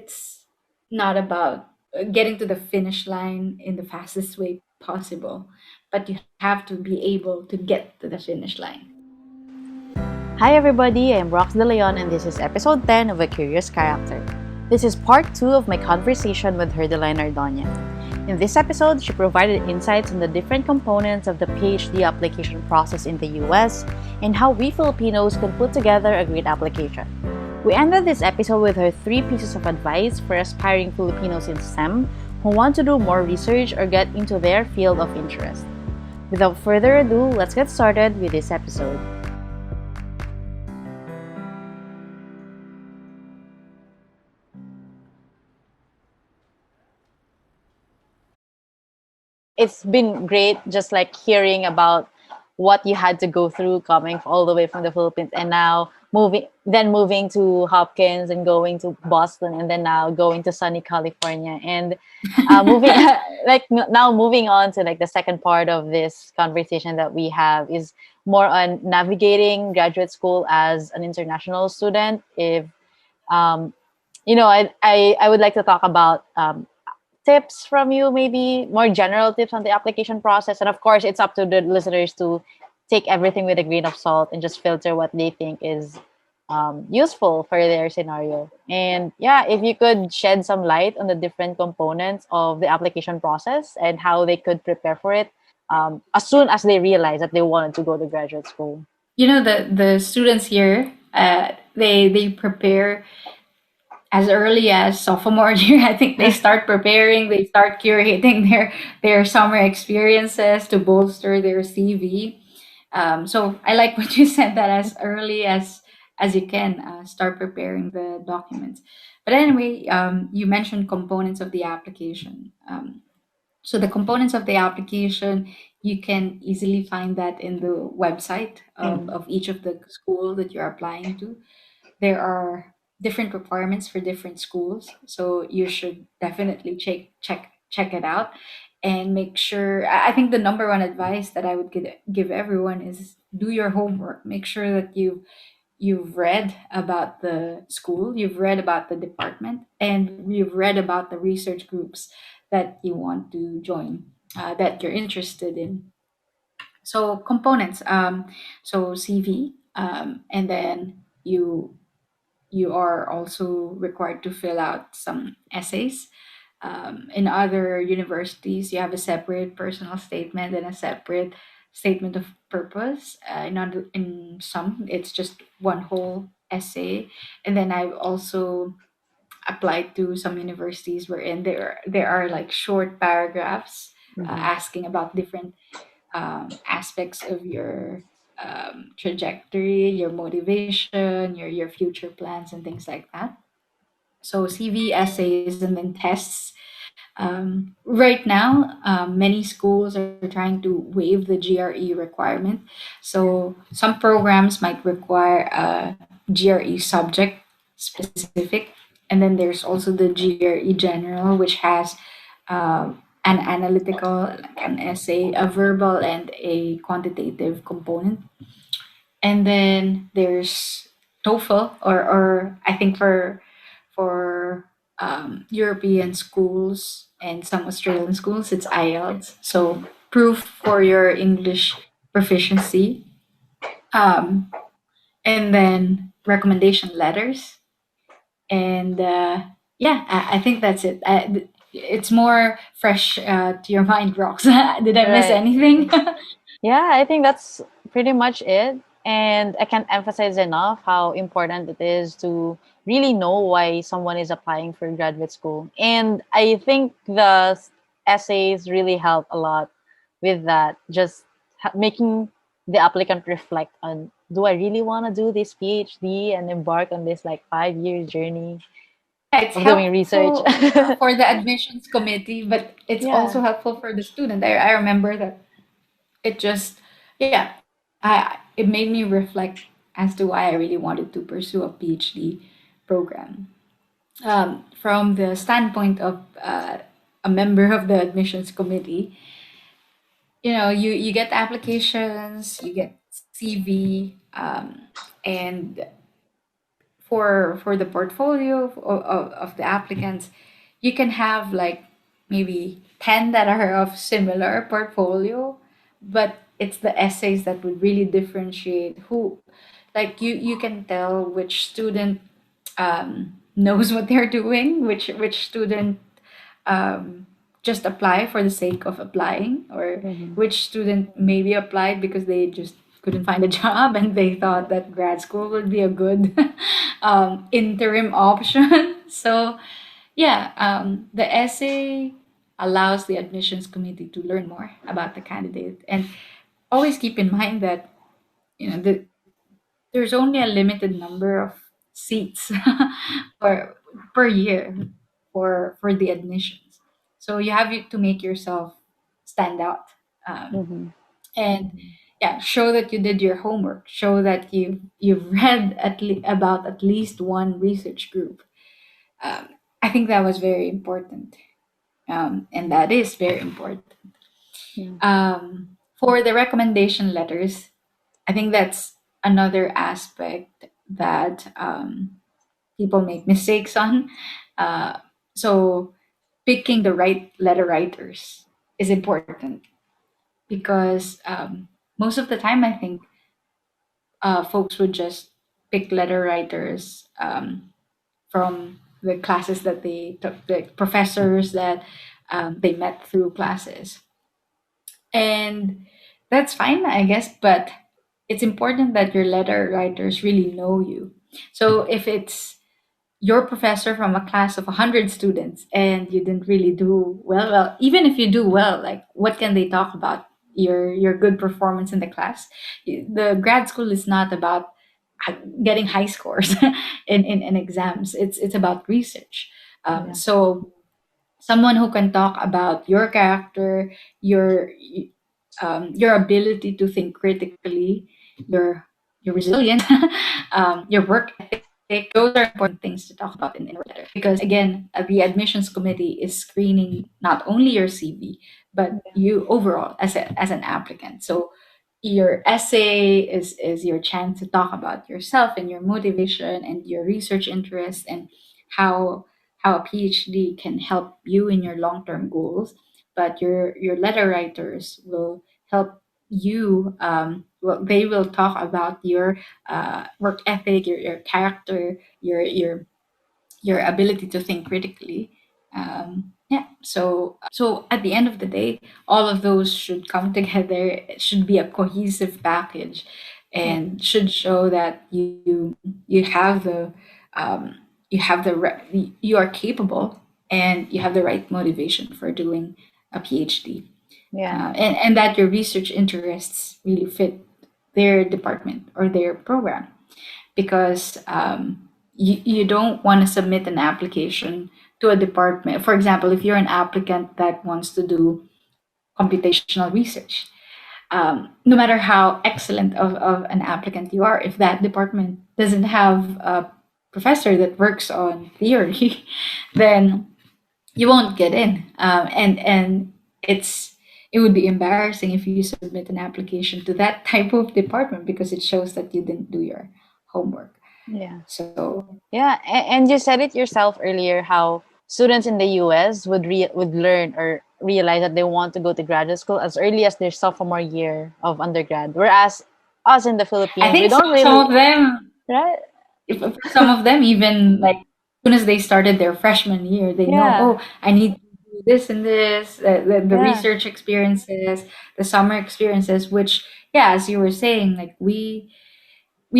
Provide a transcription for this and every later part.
it's not about getting to the finish line in the fastest way possible, but you have to be able to get to the finish line. Hi everybody, I'm Rox De Leon and this is episode 10 of A Curious Character. This is part 2 of my conversation with Herdeline Ardoña. In this episode, she provided insights on the different components of the PhD application process in the US and how we Filipinos can put together a great application. We ended this episode with her 3 pieces of advice for aspiring Filipinos in STEM who want to do more research or get into their field of interest. Without further ado, let's get started with this episode. It's been great just like hearing about what you had to go through coming all the way from the Philippines and now moving to Hopkins and going to Boston and then now going to sunny California and moving now moving on to like the second part of this conversation that we have is more on navigating graduate school as an international student. If um, I would like to talk about tips from you, maybe more general tips on the application process. And of course, it's up to the listeners to take everything with a grain of salt and just filter what they think is useful for their scenario. And yeah, if you could shed some light on the different components of the application process and how they could prepare for it as soon as they realize that they wanted to go to graduate school. The students here, they prepare as early as sophomore year. I think they start preparing, they start curating their summer experiences to bolster their CV. So I like what you said, that as early as you can, start preparing the documents. But anyway, you mentioned components of the application. So the components of the application, you can easily find that in the website Mm. of each of the school that you're applying to. There are different requirements for different schools, so you should definitely check it out and make sure. I think the number one advice that I would give everyone is do your homework. Make sure that you've read about the school, you've read about the department, and you've read about the research groups that you want to join, that you're interested in. So components, so CV, and then you are also required to fill out some essays. In other universities, you have a separate personal statement and a separate statement of purpose. In some, it's just one whole essay. And then I've also applied to some universities wherein there are like short paragraphs Mhm. asking about different aspects of your trajectory, your motivation, your future plans, and things like that. So CV, essays, and then tests. Right now, many schools are trying to waive the GRE requirement. So some programs might require a GRE subject specific, and then there's also the GRE general, which has an analytical, like an essay, a verbal, and a quantitative component. And then there's TOEFL, or I think for European schools and some Australian schools, it's IELTS. So proof for your English proficiency, um, and then recommendation letters. And yeah, I think that's it. It's more fresh to your mind, Rox. Did I miss Right. anything? Yeah, I think that's pretty much it. And I can't emphasize enough how important it is to really know why someone is applying for graduate school. And I think the essays really help a lot with that, just making the applicant reflect on, do I really want to do this PhD and embark on this like 5 year journey It's of doing research? helpful for the admissions committee, but it's Yeah. also helpful for the student. I remember that it just, yeah, it made me reflect as to why I really wanted to pursue a PhD program. From the standpoint of a member of the admissions committee, you get applications, you get CV, and for the portfolio of the applicants, you can have like maybe 10 that are of similar portfolio, but it's the essays that would really differentiate who, like you can tell which student knows what they're doing, which student um, just apply for the sake of applying, or Mm-hmm. which student maybe applied because they just couldn't find a job and they thought that grad school would be a good interim option. So yeah, the essay allows the admissions committee to learn more about the candidate, and always keep in mind that there's only a limited number of seats per per year for the admissions. So you have to make yourself stand out, um, Mm-hmm. and yeah, show that you did your homework. Show that you've read about at least one research group. Um, I think that was very important, and that is very important. Yeah. For the recommendation letters, I think that's another aspect that people make mistakes on. Uh, so picking the right letter writers is important because most of the time I think folks would just pick letter writers from the classes that they took, the professors that they met through classes. And that's fine, I guess, but it's important that your letter writers really know you. So if it's your professor from a class of 100 students and you didn't really do well, even if you do well, like what can they talk about? Your good performance in the class. The grad school is not about getting high scores in exams. It's about research. Yeah. So someone who can talk about your character, your ability to think critically, your resilience, your work ethic. Those are important things to talk about in a letter. Because again, the admissions committee is screening not only your CV but you overall as an applicant. So your essay is your chance to talk about yourself and your motivation and your research interest and how how a PhD can help you in your long-term goals. But your letter writers will help you. Well, they will talk about your work ethic, your character, your ability to think critically. Yeah. So at the end of the day, all of those should come together. It should be a cohesive package, Yeah. and should show that you have the you are capable and you have the right motivation for doing a PhD, Yeah. and that your research interests really fit their department or their program, because you don't want to submit an application to a department. For example, if you're an applicant that wants to do computational research, no matter how excellent of an applicant you are, if that department doesn't have a professor that works on theory, then you won't get in. And it would be embarrassing if you submit an application to that type of department because it shows that you didn't do your homework. Yeah. So Yeah, and you said it yourself earlier how students in the US would learn or realize that they want to go to graduate school as early as their sophomore year of undergrad, whereas us in the I Philippines, we think don't some really, of them, right? if some of them even like as soon as they started their freshman year, they know, Yeah, oh, I need to do this and this, the yeah, research experiences, the summer experiences, which, yeah, as you were saying, like we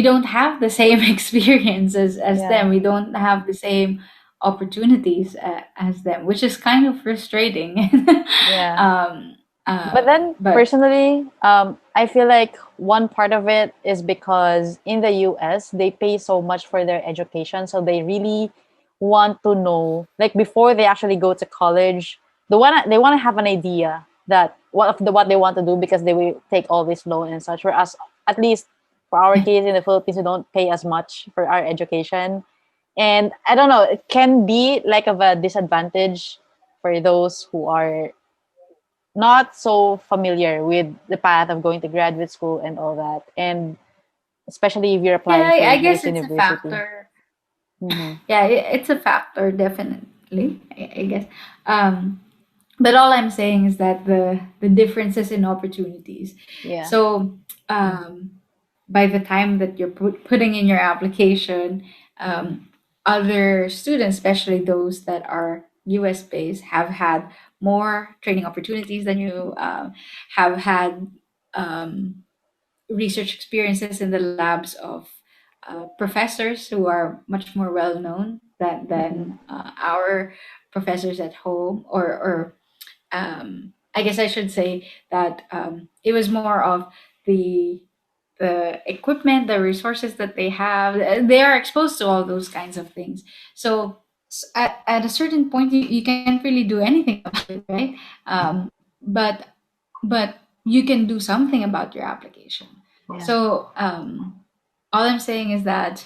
don't have the same experience as yeah, them. We don't have the same opportunities as them, which is kind of frustrating. yeah. um, But then but personally, I feel like one part of it is because in the US, they pay so much for their education. So they really want to know, like before they actually go to college, they want to have an idea that what they want to do because they will take all this loan and such. Whereas at least for our case in the Philippines, we don't pay as much for our education. And I don't know, it can be like of a disadvantage for those who are not so familiar with the path of going to graduate school and all that, and especially if you're yeah, applying for I this guess it's a university. factor. Mm-hmm. Yeah, it's a factor, definitely, I guess. Um, but all I'm saying is that the differences in opportunities. Yeah. So by the time that you're putting in your application, other students, especially those that are US based, have had more training opportunities than you, have had um, research experiences in the labs of professors who are much more well known Mm-hmm. than our professors at home, or I guess I should say that it was more of the the equipment, the resources that they have. They are exposed to all those kinds of things. So at a certain point, you can't really do anything about it, right? But you can do something about your application. Yeah. So all I'm saying is that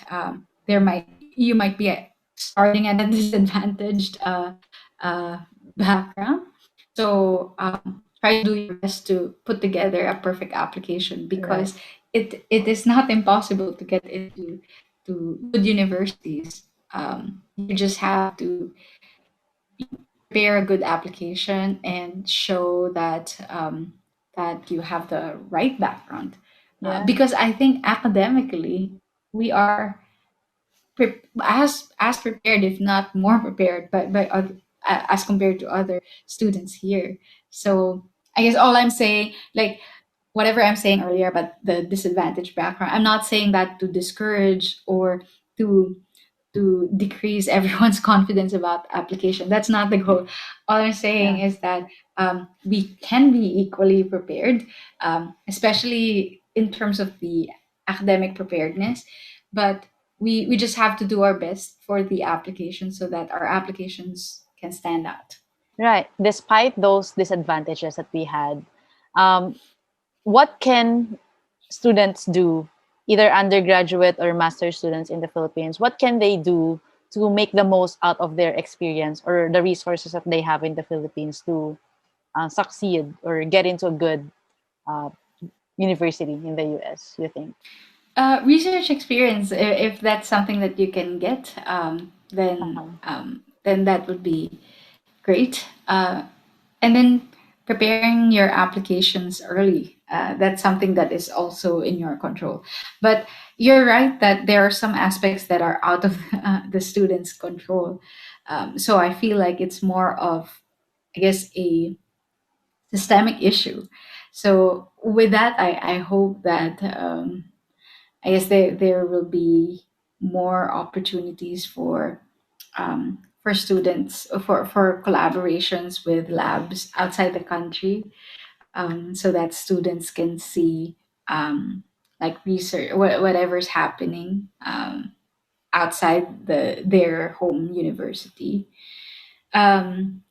you might be starting at a disadvantaged uh, background. So try to do your best to put together a perfect application, Right. because it is not impossible to get into to good universities. You just have to prepare a good application and show that that you have the right background. Yeah. Because I think academically we are as prepared, if not more prepared, by other, as compared to other students here. So I guess all I'm saying, like whatever I'm saying earlier about the disadvantaged background, I'm not saying that to discourage or to decrease everyone's confidence about application. That's not the goal. All I'm saying Yeah. is that we can be equally prepared, especially in terms of the academic preparedness. But we just have to do our best for the application so that our applications can stand out. Right. Despite those disadvantages that we had, um, what can students do, either undergraduate or master students in the Philippines? What can they do to make the most out of their experience or the resources that they have in the Philippines to succeed or get into a good uh, university in the US, you think? Research experience, if that's something that you can get, Uh-huh. then that would be great. And then preparing your applications early. That's something that is also in your control. But you're right that there are some aspects that are out of the student's control. So I feel like it's more of, I guess, a systemic issue. So with that, I hope that I guess there will be more opportunities for students for collaborations with labs outside the country, so that students can see like research whatever's happening outside their home university. Um,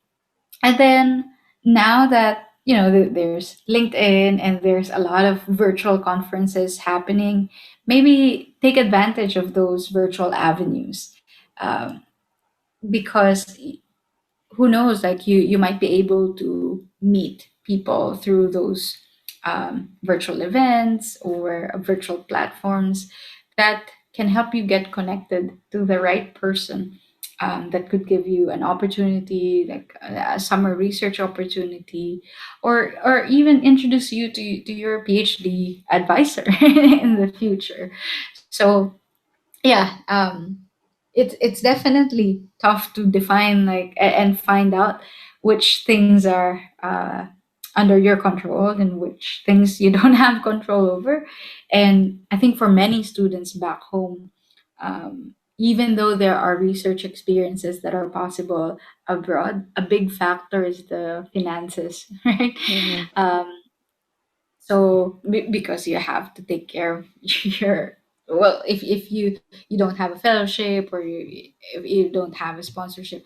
and then now that there's LinkedIn and there's a lot of virtual conferences happening, maybe take advantage of those virtual avenues, um, because who knows, like you might be able to meet people through those virtual events or virtual platforms that can help you get connected to the right person, that could give you an opportunity, like a summer research opportunity, or even introduce you to your PhD advisor in the future. So yeah, it's definitely tough to define, like and find out which things are under your control and which things you don't have control over. And I think for many students back home, even though there are research experiences that are possible abroad, a big factor is the finances, right? Mm-hmm. um, so because you have to take care of your, well, if you don't have a fellowship, or if you don't have a sponsorship,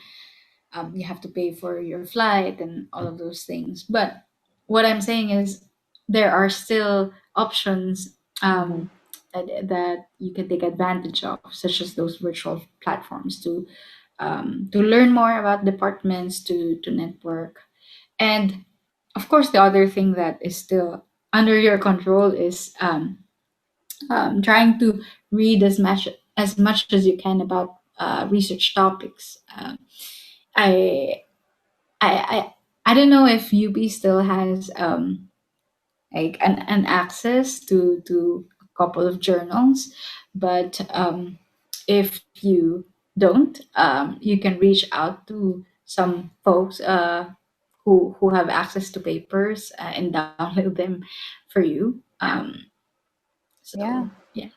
you have to pay for your flight and all of those things. But what I'm saying is there are still options, Mm-hmm. that you can take advantage of, such as those virtual platforms to learn more about departments, to network. And of course, the other thing that is still under your control is trying to read as much as you can about research topics. I, I I don't know if UB still has like an access to a couple of journals, but if you don't, you can reach out to some folks who have access to papers and download them for you. Yeah. So yeah.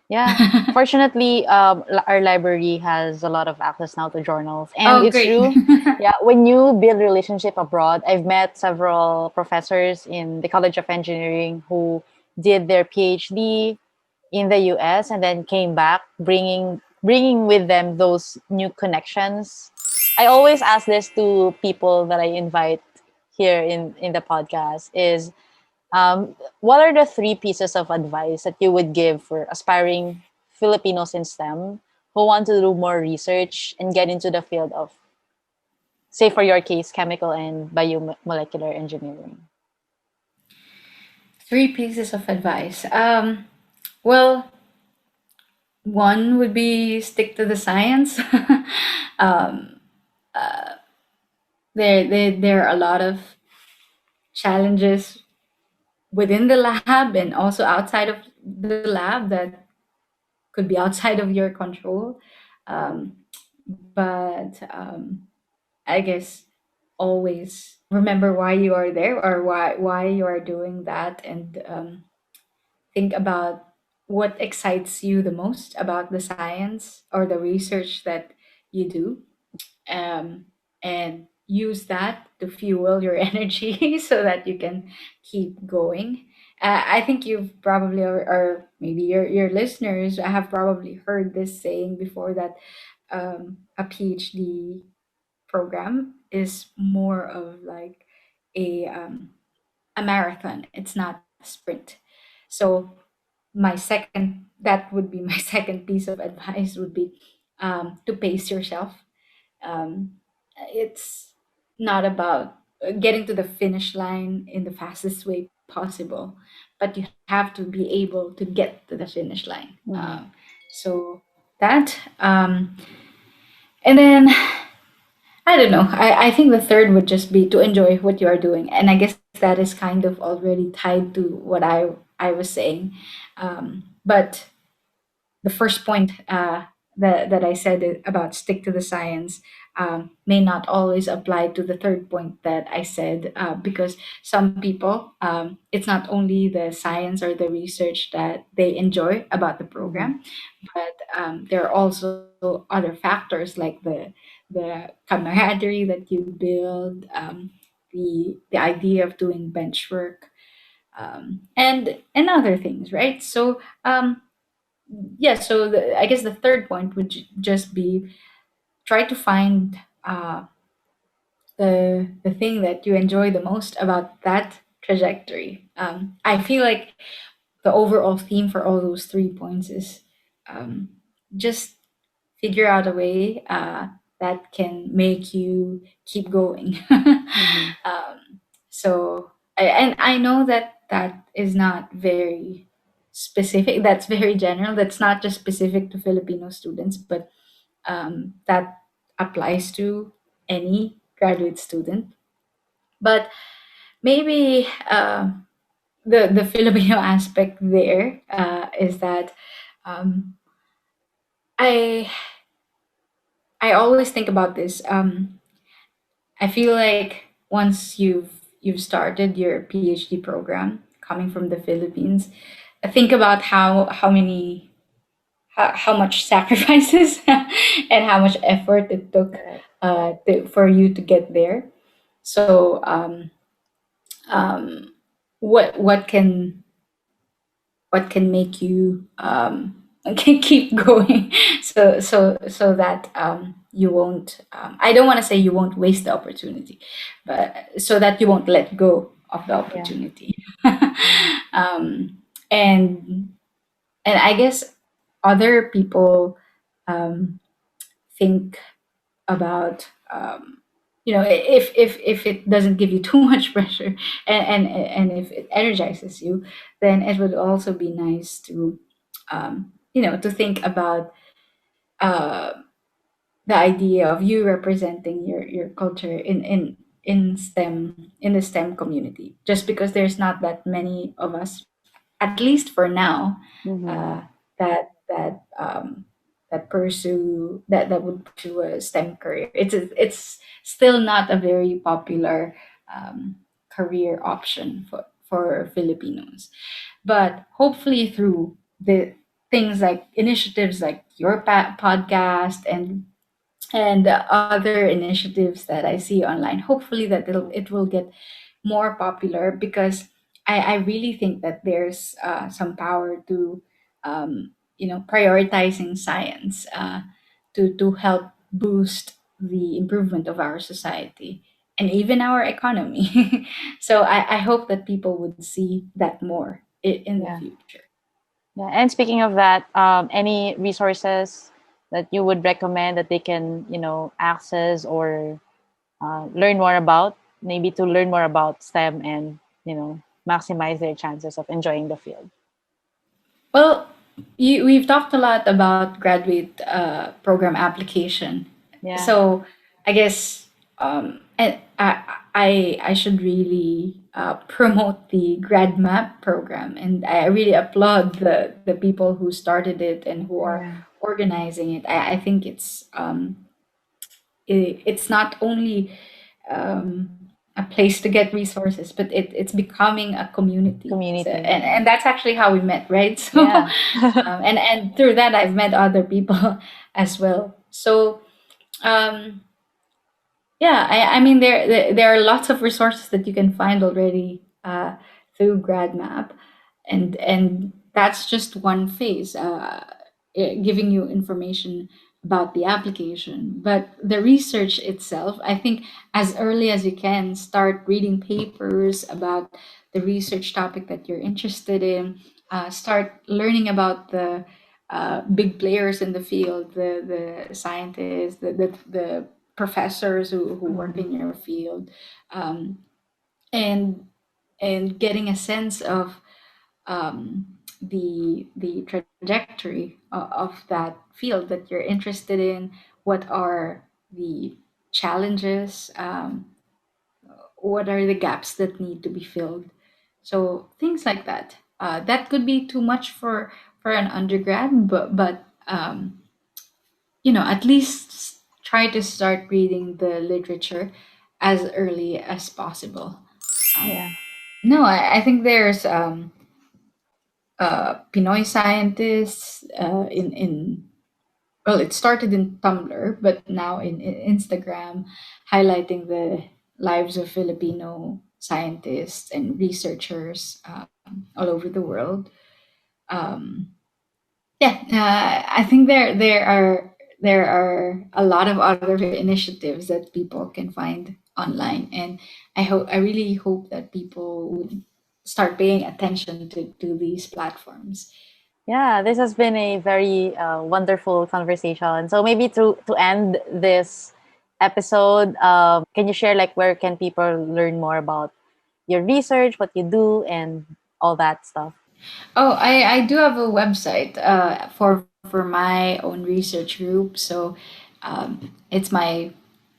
Yeah. Fortunately, our library has a lot of access now to journals, and Oh, it's great. true. Yeah, when you build relationship abroad, I've met several professors in the College of Engineering who did their PhD in the US and then came back, bringing with them those new connections. I always ask this to people that I invite here in the podcast is what are the three pieces of advice that you would give for aspiring Filipinos in STEM who want to do more research and get into the field of, say, for your case, chemical and biomolecular engineering? Three pieces of advice. Well, one would be stick to the science. um, there are a lot of challenges within the lab and also outside of the lab that could be outside of your control. Um, but I guess always remember why you are there or why you are doing that, and think about what excites you the most about the science or the research that you do, um, and use that to fuel your energy so that you can keep going. I think you've probably, or maybe your listeners have probably heard this saying before, that a PhD program is more of like a marathon. It's not a sprint. So my second that would be my second piece of advice would be to pace yourself. It's not about getting to the finish line in the fastest way possible, but you have to be able to get to the finish line. Mm-hmm. So that, and then I don't know. I think the third would just be to enjoy what you are doing, and I guess that is kind of already tied to what I was saying. But the first point that I said about stick to the science may not always apply to the third point that I said, because some people, it's not only the science or the research that they enjoy about the Mm-hmm. program, but there are also other factors like the camaraderie that you build, the idea of doing bench work, and other things, right? So yeah, so I guess the third point would just be try to find the thing that you enjoy the most about that trajectory. I feel like the overall theme for all those 3 points is um, just figure out a way that can make you keep going. Mm-hmm. So and I know that that is not very specific. That's very general. That's not just specific to Filipino students, but that applies to any graduate student. But maybe the Filipino aspect there is that um, I I always think about this. I feel like once you've started your PhD program coming from the Philippines, I think about how much sacrifices and how much effort it took Correct. for you to get there. So um, what what can make you can keep going, so that you won't, I don't want to say you won't waste the opportunity, but so that you won't let go of the Yeah. opportunity. Mm-hmm. um, and and I guess other people um, think about if it doesn't give you too much pressure, and if it energizes you, then it would also be nice to to think about uh, the idea of you representing your culture in STEM, in the STEM community, just because there's not that many of us, at least for now, Mm-hmm. uh, that that would pursue a STEM career. It's still not a very popular um, career option for Filipinos. But hopefully, through the things like initiatives like your podcast and other initiatives that I see online, hopefully that it will get more popular, because I really think that there's some power to prioritizing science to help boost the improvement of our society and even our economy. So I hope that people would see that more in the Yeah. future. Yeah. And speaking of that, any resources that you would recommend that they can, access or learn more about, maybe to learn more about STEM and, maximize their chances of enjoying the field? Well, we've talked a lot about graduate program application. Yeah. So I guess and I should really promote the grad map program, and I really applaud the people who started it and who are Yeah. organizing it. I think it's not only a place to get resources, but it's becoming a community. So, Community. and that's actually how we met, right? So, Yeah. and through that, I've met other people as well. So, um, yeah, I mean, there are lots of resources that you can find already through GradMap, and that's just one phase, giving you information about the application. But the research itself, I think, as early as you can, start reading papers about the research topic that you're interested in. Start learning about the big players in the field, the scientists, the professors who work Mhm. in your field, um, and and getting a sense of the trajectory of that field that you're interested in. What are the challenges? What are the gaps that need to be filled? So things like that. That could be too much for an undergrad, but at least try to start reading the literature as early as possible. Um, Yeah. no, I think there's Pinoy scientists in well, it started in Tumblr, but now in Instagram, highlighting the lives of Filipino scientists and researchers all over the world. Um, Yeah, I think there are a lot of other initiatives that people can find online, and I really hope that people would start paying attention to these platforms. Yeah, this has been a very wonderful conversation. So maybe to end this episode, can you share like where can people learn more about your research, what you do, and all that stuff? Oh, I do have a website for my own research group. So it's my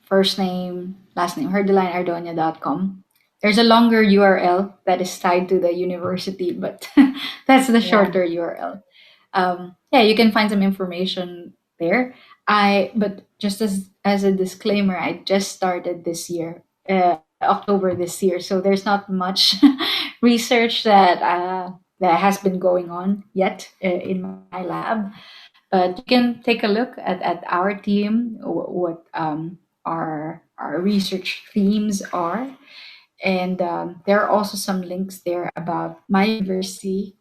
first name, last name, HerdelineArdoña.com. There's a longer URL that is tied to the university, but that's the Yeah. shorter URL. Yeah, you can find some information there. But just as a disclaimer, I just started this year, October this year, so there's not much research that has been going on yet in my lab. But you can take a look at our team, what our research themes are, and there are also some links there about my university,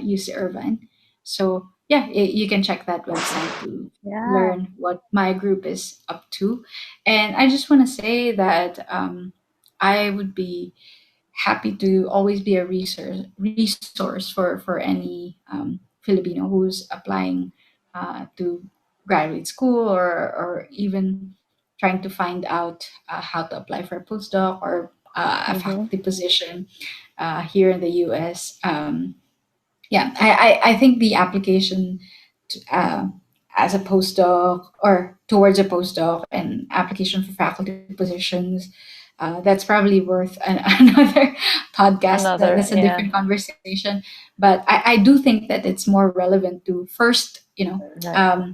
UC Irvine. So yeah, you can check that website to Yeah. learn what my group is up to. And I just want to say that I would be happy to always be a resource for any Filipino who's applying to graduate school, or even trying to find out how to apply for a postdoc or a Mm-hmm. faculty position here in the US. Yeah, I think the application t- uh, as a postdoc or towards a postdoc and application for faculty positions. That's probably worth another podcast. Another, That's a yeah, different conversation. But I do think that it's more relevant to first, right,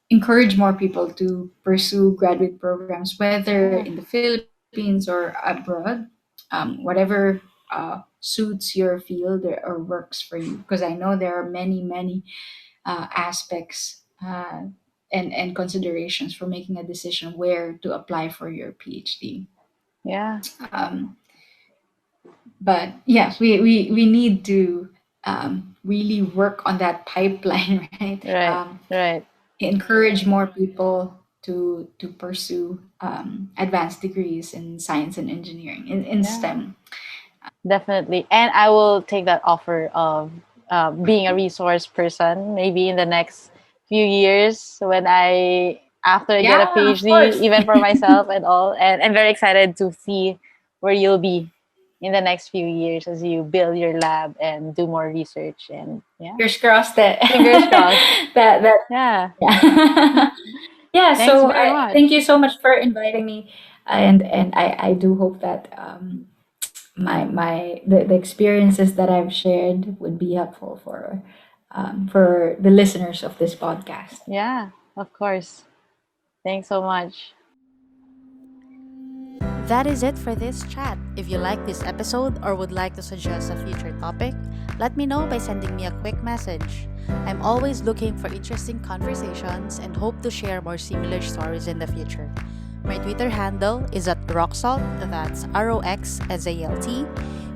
encourage more people to pursue graduate programs, whether yeah, in the Philippines or abroad, whatever suits your field or works for you. Because I know there are many, many aspects and considerations for making a decision where to apply for your PhD. yeah, Um, but yeah, we need to really work on that pipeline, right? right, right, Encourage more people to pursue advanced degrees in science and engineering in yeah. STEM. Definitely. And I will take that offer of being a resource person maybe in the next few years when after I get a Yeah, of PhD, course. even for myself and all. And I'm very excited to see where you'll be in the next few years as you build your lab and do more research. And yeah, Fingers crossed that fingers crossed. that Yeah. yeah. Yeah, Thanks so very I much. thank you so much for inviting me, and I do hope that the experiences that I've shared would be helpful for the listeners of this podcast. Yeah, of course. Thanks so much. That is it for this chat. If you like this episode or would like to suggest a future topic, let me know by sending me a quick message. I'm always looking for interesting conversations and hope to share more similar stories in the future. My Twitter handle is at rocksalt, that's ROXSALT.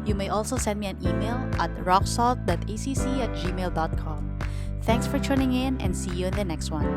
You may also send me an email at rocksalt.acc@gmail.com. Thanks for tuning in and see you in the next one.